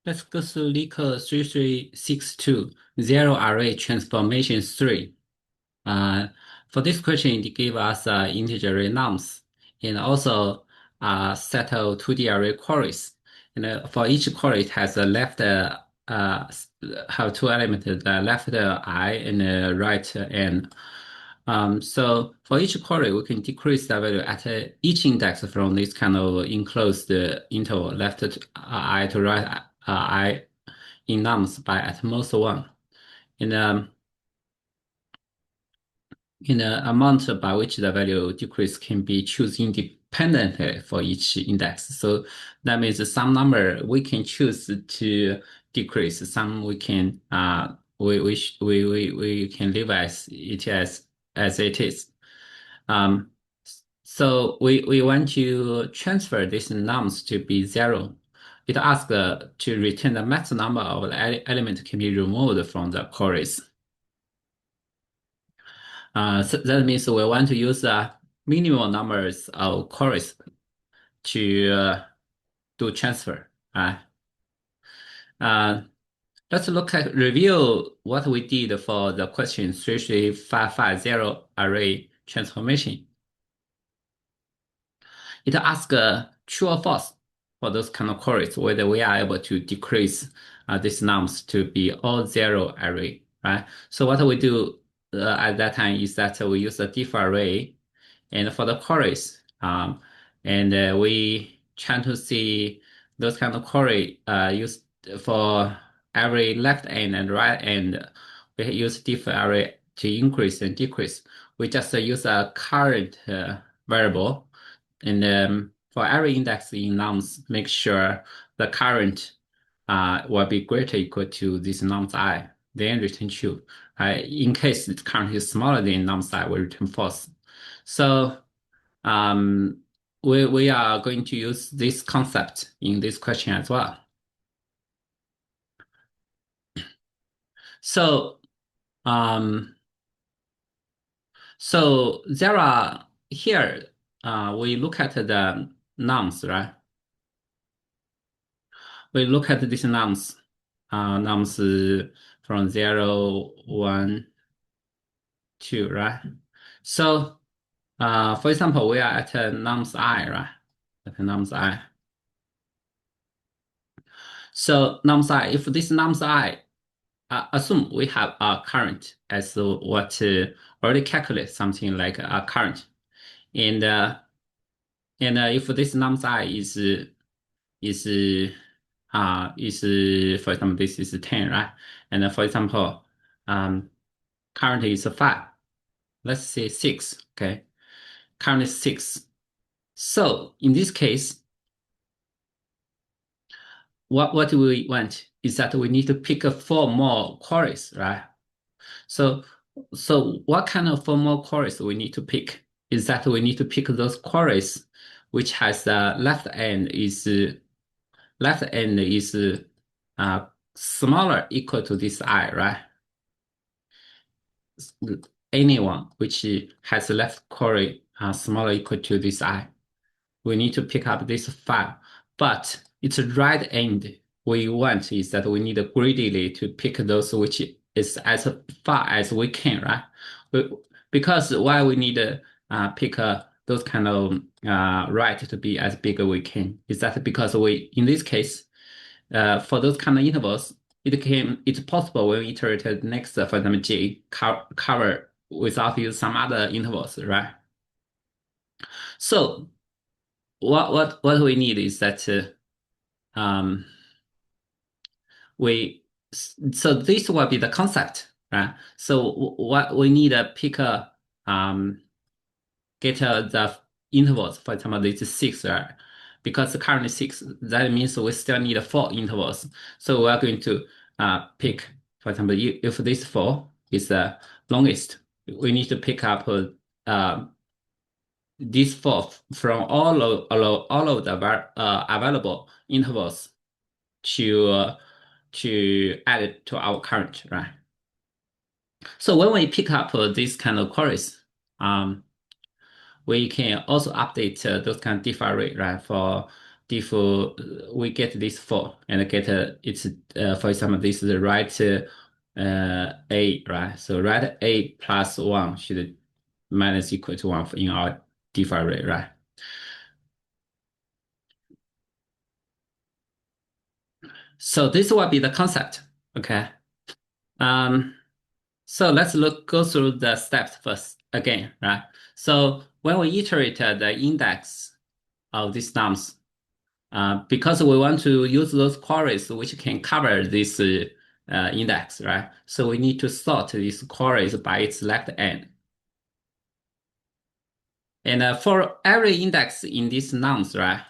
Let's go to LeetCode 3362, zero array transformation 3. For this question, it gave us integer array nums and also a set of 2D array queries. And for each query, it has a left have two elements, the left I and the right n. So for each query, we can decrease the value at each index from this kind of enclosed interval, left I to right I in nums by at most one. In the amount by which the value decrease can be chosen independently for each index. So that means some number we can choose to decrease, some we can we can leave as it is. So we want to transfer this nums to be zero. It asks to return the max number of the element can be removed from the queries. So that means we want to use minimum numbers of queries to do transfer. Let's review what we did for the question 33550 array transformation. It asks true or false for those kind of queries, whether we are able to decrease these nums to be all zero array, right? So what we do at that time is that we use a diff array, and for the queries, and we try to see those kind of query used for every left end and right end. We use diff array to increase and decrease. We just use a current variable, and for every index in nums, make sure the current will be greater or equal to this nums I, then return true. In case the current is smaller than nums I, we return false. So we are going to use this concept in this question as well. So so there are here we look at the nums, right? We look at these nums, nums from 0, 1, 2, right? So for example, we are at nums I, right? At nums I. So nums I, if this nums I, assume we have a current as what already calculate something like a current, and if this nums I is for example this is 10, right? And for example, current is 5. Let's say 6. Okay, current is 6. So in this case, what we want is that we need to pick 4 more queries, right? So what kind of 4 more queries we need to pick is that we need to pick those queries which has the left end is smaller equal to this I, right? Anyone which has left query smaller equal to this I, we need to pick up this 5. But its right end we want is that we need greedily to pick those which is as far as we can, right? Because why we need to pick those kind of right to be as big as we can is that because we, in this case, for those kind of intervals, it's possible when we iterate the next, for example, G cover without use some other intervals, right? So what we need is that so this will be the concept, right? So what we need to pick get the intervals. For example, this is 6, right? Because currently 6, that means we still need 4 intervals. So we are going to pick, for example, if this 4 is the longest, we need to pick up this 4 from all of the available intervals to add it to our current, right? So when we pick up these kind of queries, we can also update those kind of diff array, right? For diff we get this 4 and get it's for example this is the right A, right? So right A plus 1 should minus equal to 1 in our diff array, right? So this will be the concept, okay? So let's go through the steps first again, right? So when we iterate the index of these nums, because we want to use those queries which can cover this index, right? So we need to sort these queries by its left end. And for every index in these nums, right?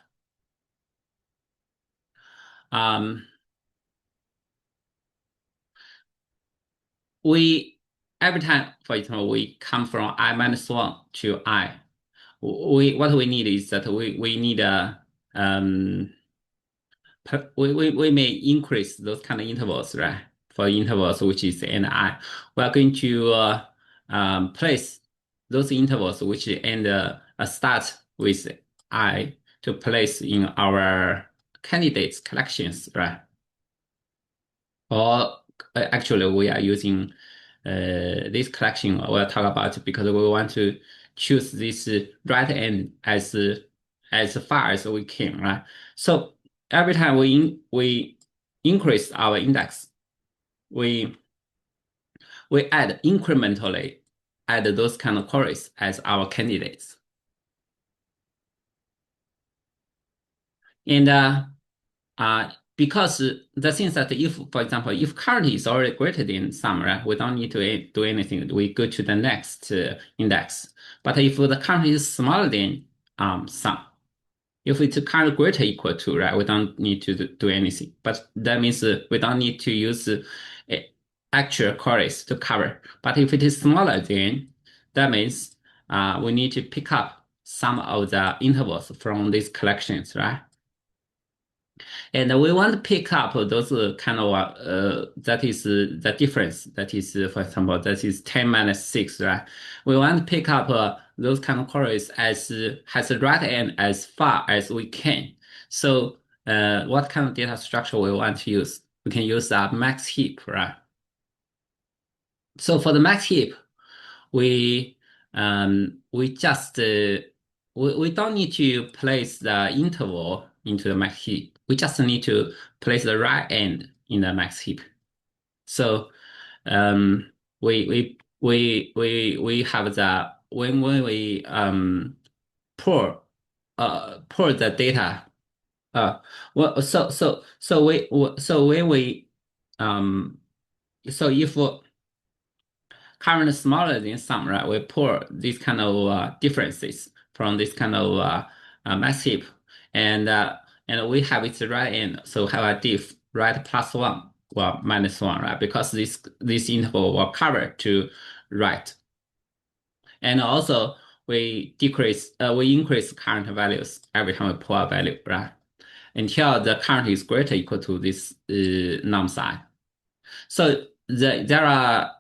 We every time, for example, we come from I minus 1 to I, what we need is that we need a we may increase those kind of intervals, right? For intervals which is n(i), we are going to place those intervals which end start with I to place in our candidates collections, right? Or actually, we are using this collection we'll talk about because we want to choose this right end as far as we can, right? So every time we increase our index, we add incrementally add those kind of queries as our candidates. And because the thing that if, for example, if current is already greater than sum, right, we don't need to do anything. We go to the next index. But if the current is smaller than sum, if it's current greater equal to, right, we don't need to do anything. But that means we don't need to use actual queries to cover. But if it is smaller than, that means we need to pick up some of the intervals from these collections, right? And we want to pick up those kind of, that is the difference. That is, for example, that is 10 minus 6, right? We want to pick up those kind of queries as has the right end as far as we can. So what kind of data structure we want to use? We can use a max heap, right? So for the max heap, we just we don't need to place the interval into the max heap. We just need to place the right end in the max heap. So we have the when we pour pour the data well so we so when we so if current smaller than sum, right? We pull these kind of differences from this kind of mass heap, and we have its right end, so have a diff right plus 1 or minus 1, right? Because this interval will cover to right, and also we increase current values every time we pull a value, right? Until the current is greater or equal to this num size. So there are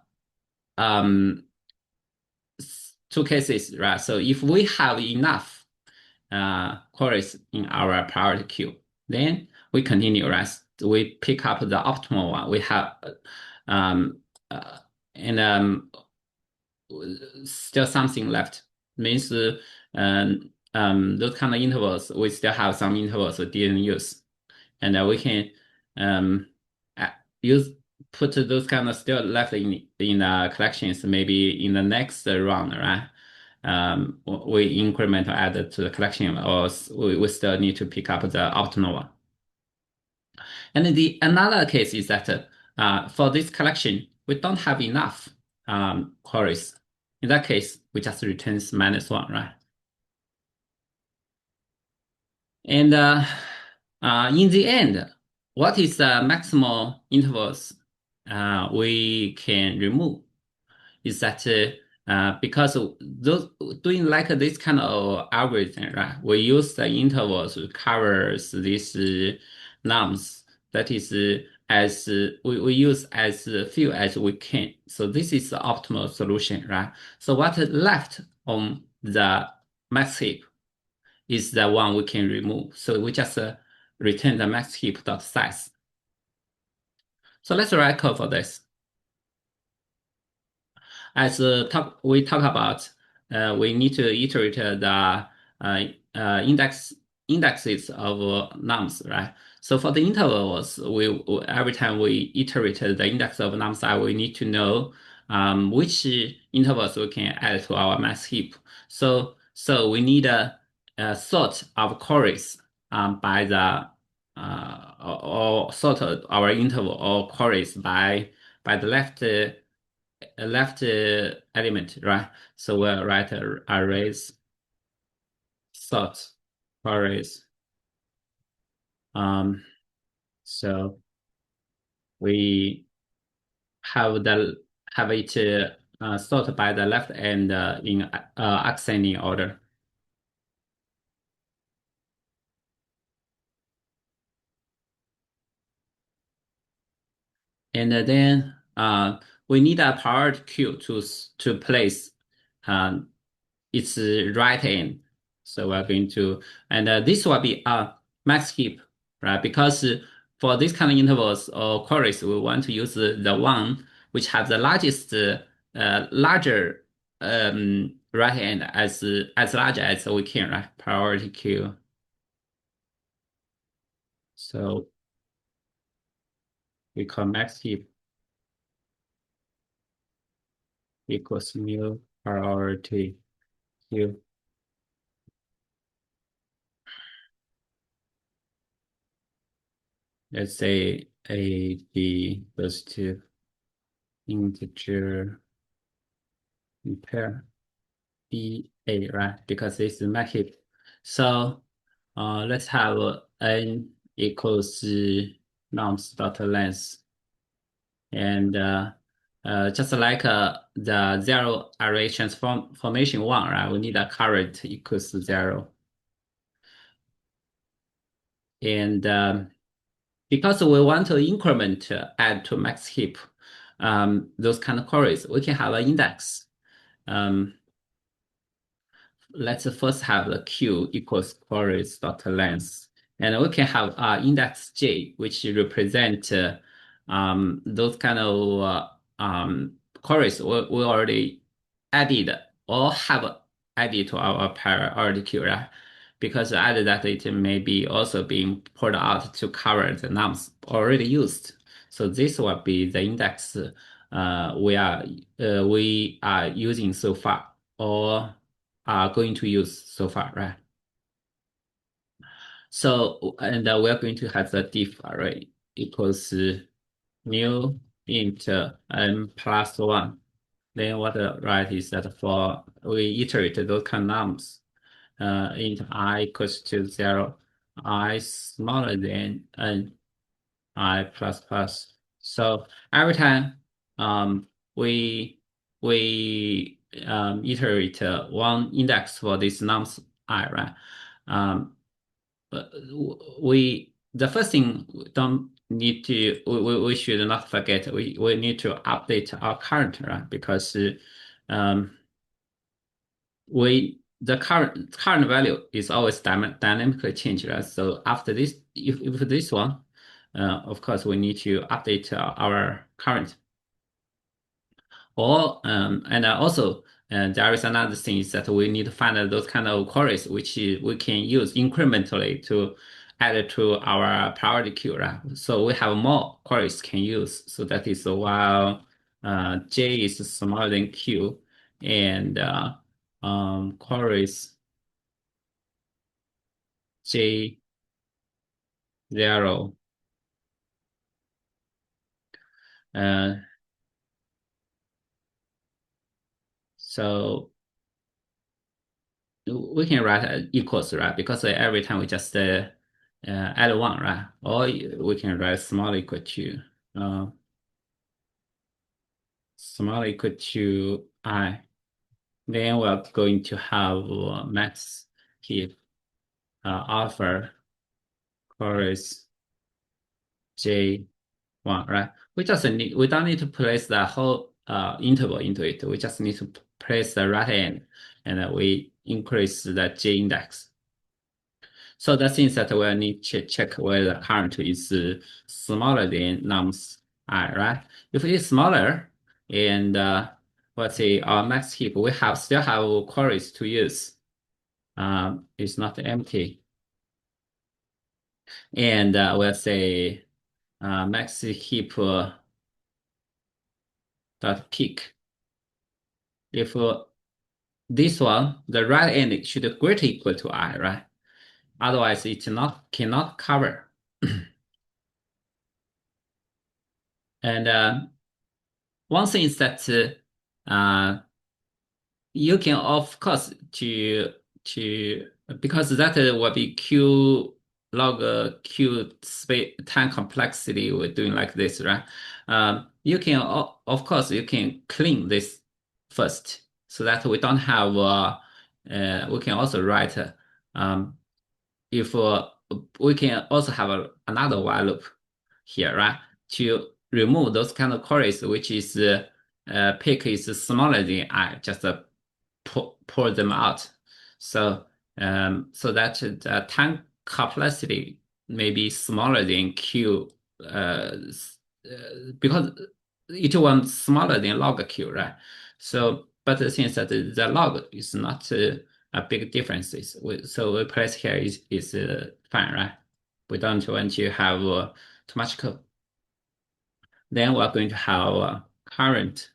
two cases, right? So if we have enough queries in our priority queue, then we continue, right? We pick up the optimal one. We have and still something left. Means those kind of intervals, we still have some intervals we didn't use, and we can use put those kind of still left in collections maybe in the next round, right? We increment or add to the collection, or we still need to pick up the optimal one. And the another case is that for this collection, we don't have enough queries. In that case, we just returns minus 1, right? And in the end, what is the maximal intervals we can remove? Is that because those doing like this kind of algorithm, right? We use the intervals to cover these nums. That is as we use as few as we can. So this is the optimal solution, right? So what left on the max heap is the one we can remove. So we just return the max heap dot size. So let's write code for this. As we talk about, we need to iterate the indexes of nums, right? So for the intervals, every time we iterate the index of nums I, we need to know which intervals we can add to our mass heap. So we need a sort of queries by the or sort our interval or queries by the left element, right? So we'll write arrays sort arrays. Um, so we have the have it sort by the left and in ascending order. And then we need a priority queue to place um, its right end. So we're going to, and this will be a max heap, right? Because for this kind of intervals or queries, we want to use the one which has the largest, larger right hand as large as we can, right? Priority queue. So we call max heap equals new priority queue. Let's say A, B goes to integer pair B, A, right? Because this is max heap. So let's have n equals nums dot length. And just like the zero array transformation one, right? We need a current equals zero. And because we want to increment add to max heap, those kind of queries, we can have an index. Let's first have the queue equals queries dot length, and we can have index j, which represent those kind of queries we already added or have added to our priority queue, right? Because added that it may be also being pulled out to cover the nums already used. So this will be the index we are using so far or are going to use so far, right? So, and we're going to have the diff array equals new int n plus one. Then what I write is that for we iterate those kind of nums, int I equals to zero, I smaller than n I plus plus. So every time we iterate one index for this nums I, right? Um, we the first thing don't need to we should not forget we need to update our current, right? Because we the current value is always dynamically changed, right? So after this, if this one, of course, we need to update our current. Or and also there is another thing is that we need to find those kind of queries which we can use incrementally to add to our priority queue, right? So we have more queries can use. So that is while J is smaller than Q and queries J 0 uh, so we can write equals, right? Because every time we just add one, right? Or we can write uh, small equal to I. Then we're going to have max heap alpha chorus J1, right? We don't need to place the whole interval into it. We just need to place the right end and we increase the J index. So that means that we need to check whether the current is smaller than nums I, right? If it's smaller, and let's say our max heap, we still have queries to use. It's not empty, and we'll say max heap dot peak. If this one, the right end should greater equal to I, right? Otherwise, it not cannot cover. And one thing is that you can, of course, to because that will be q log q space time complexity. We're doing like this, right? You can, of course, you can clean this first so that we don't have. We can also write if we can also have another while loop here, right? To remove those kind of queries, which is pick is smaller than I, just pull them out. So so that the time complexity may be smaller than Q, because each one smaller than log Q, right? So, but since that the log is not a big differences, so we place here is fine, right? We don't want to have too much code. Then we're going to have current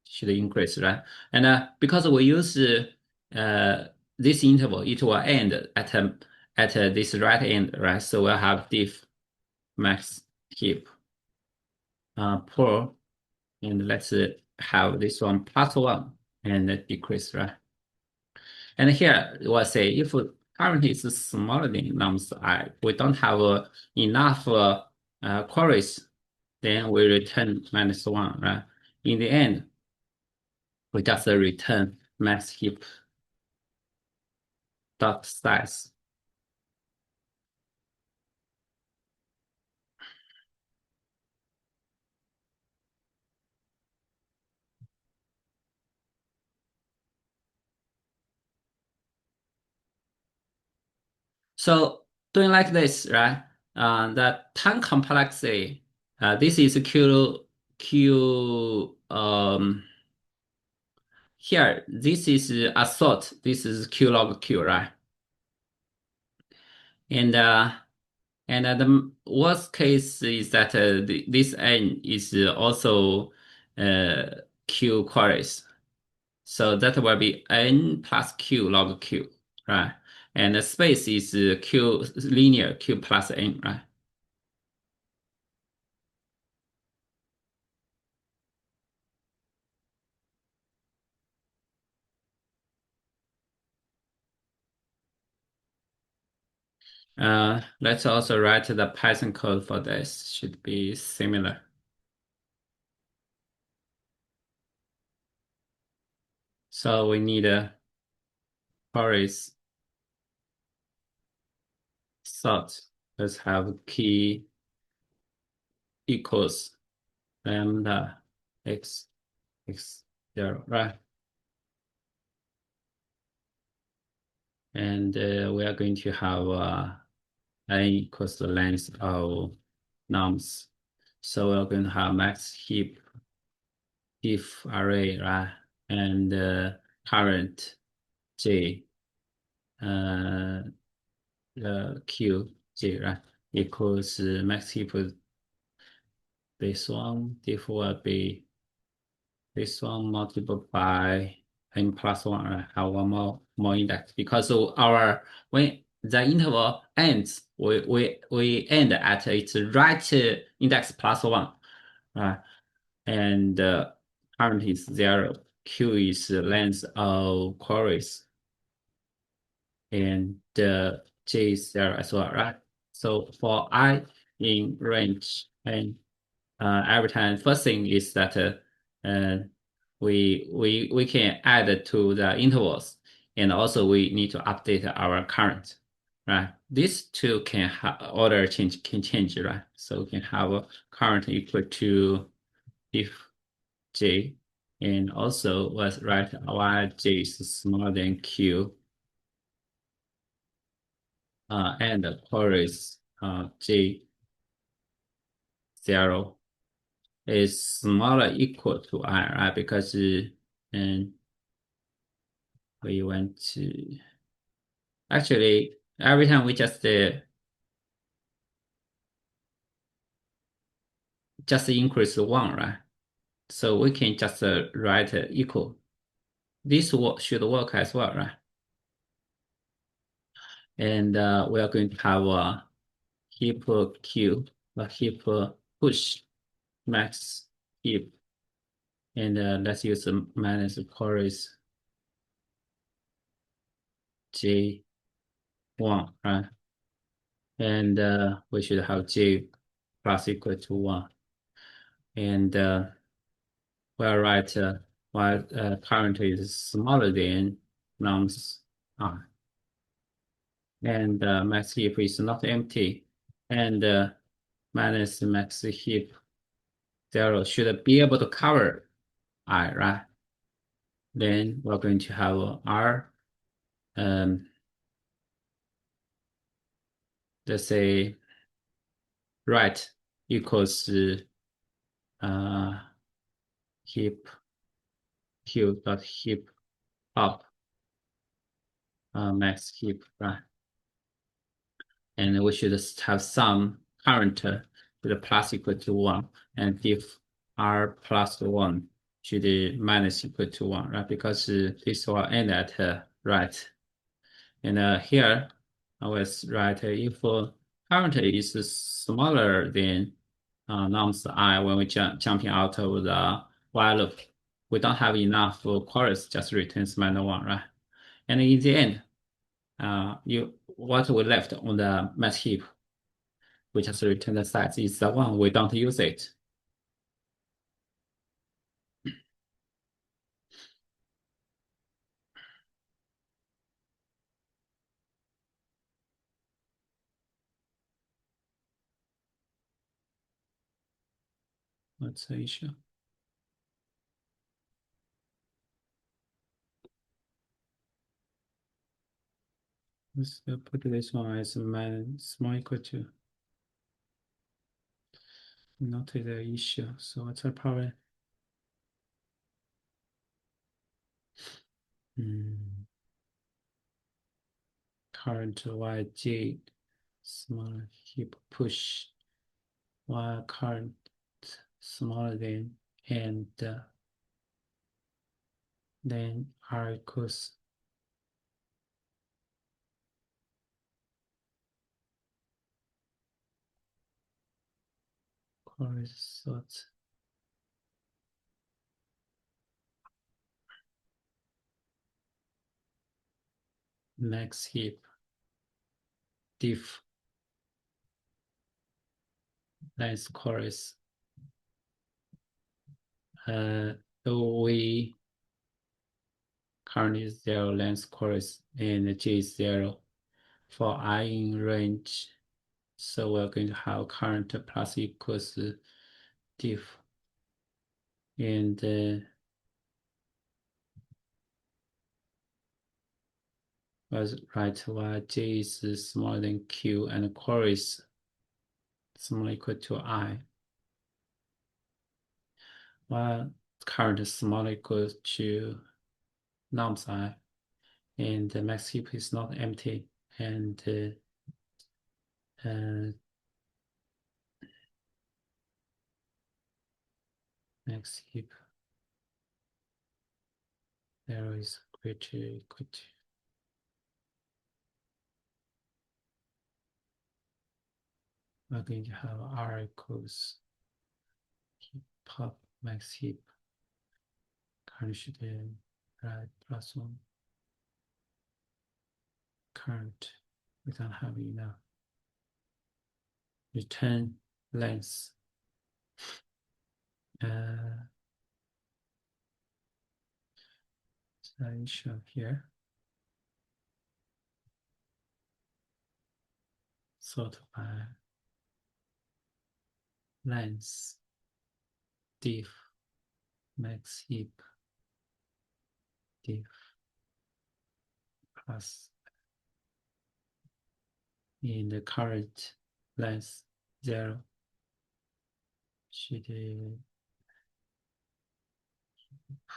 should increase, right? And because we use this interval, it will end at this right end, right? So we'll have diff max heap pull, and let's have this one plus one and decrease, right? And here we'll say if current is smaller than nums I, we don't have enough queries, then we return minus one, right? In the end, we just return max heap dot size. So doing like this, right? The time complexity, this is here, this is a sort, this is Q log Q, right? And the worst case is that this N is also Q queries. So that will be N plus Q log Q, right? And the space is Q linear Q plus N, right? Let's also write the Python code for this. Should be similar. So we need a queries sort. Let's have key equals lambda x x 0, right? And we are going to have n equals the length of nums. So we're going to have max heap if array, right? And current j q j, right? Equals max heap this one, therefore will be this one multiplied by n plus one, right? Have one more index because our when the interval ends, we end at its right index plus one, right? And current is 0. Q is the length of queries, and J is 0 as well, right? So for I in range, and every time, first thing is that we can add to the intervals, and also we need to update our current, right? These two can order change can change, right? So we can have a current equal to if j, and also let's write while j is smaller than q, and queries J0 is smaller equal to I, right? Because and we want to actually every time we just increase one, right? So we can just write equal. This should work as well, right? And we are going to have a heap queue, a heap push max heap, and let's use minus queries J1, right? And we should have J plus equal to 1. And we'll write while current is smaller than nums R. And max heap is not empty. And minus max heap 0 should be able to cover I, right? Then we're going to have R, let's say right equals heap q dot heap up max heap, right? And we should have some current with a plus equal to 1, and if R plus 1 should be minus equal to 1, right? Because this will end at right. And here I was write if current is smaller than nums I when we jumping out of the while loop, we don't have enough queries, just returns minus 1, right? And in the end, what we left on the mass heap, we just return the size is the one we don't use it. What's the issue? Let's put this one as minus small equal to. Not the issue. So what's the problem? Current YJ small heap push while current smaller than, and then R equals sort max heap diff length chorus. We current is 0 length chorus and J is 0 for I in range. So we're going to have current plus equals diff, and was right while J is smaller than Q and chorus smaller equal to I, while current is smaller equal to nums I, and the max heap is not empty, and max heap 0 is greater equal to. We're going to have R equals heap pop max heap. Current should be right plus 1. Current, we don't have enough. Return length. Issue here. Sort by length diff max heap diff plus in the current length 0 should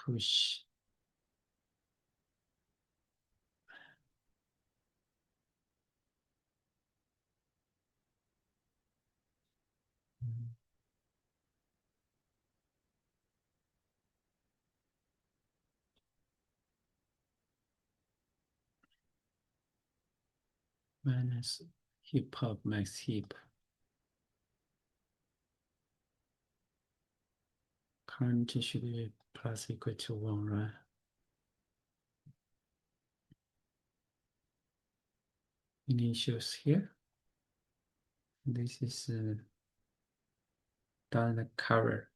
push minus heap of max heap. Current should be plus equal to 1, right? Initials here. This is done the cover.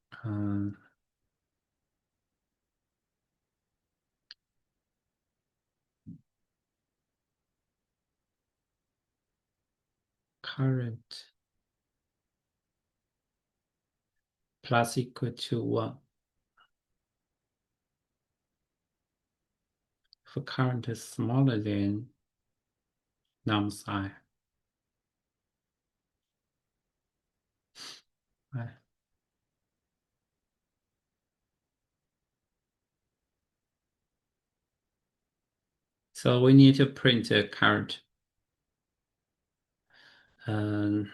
Current plus equal to 1. For current is smaller than nums I. Right. So we need to print a current. Current.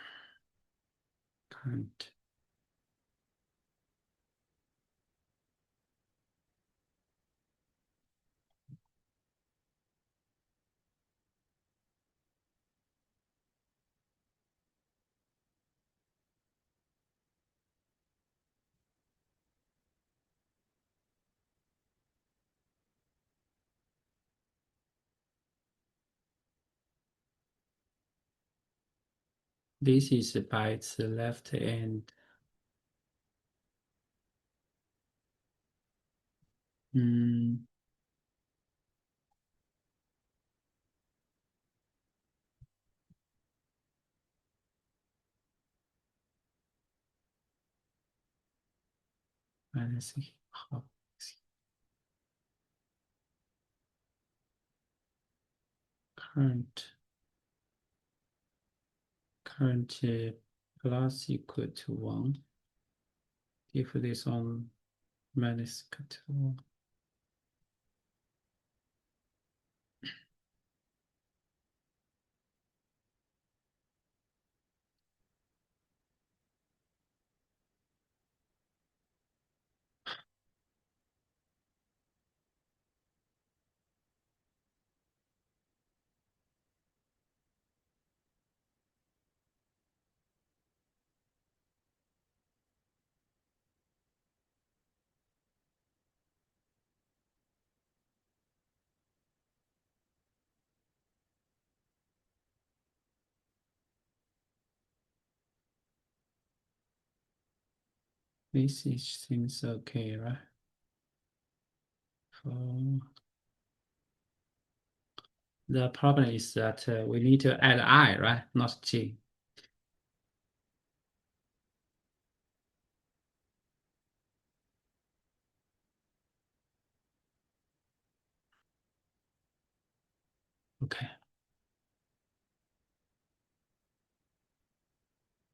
This is by its left end. Let's see how. Current plus equal to 1. If this one minus equal to 1. This seems okay, right? The problem is that we need to add I, right? Not G. Okay.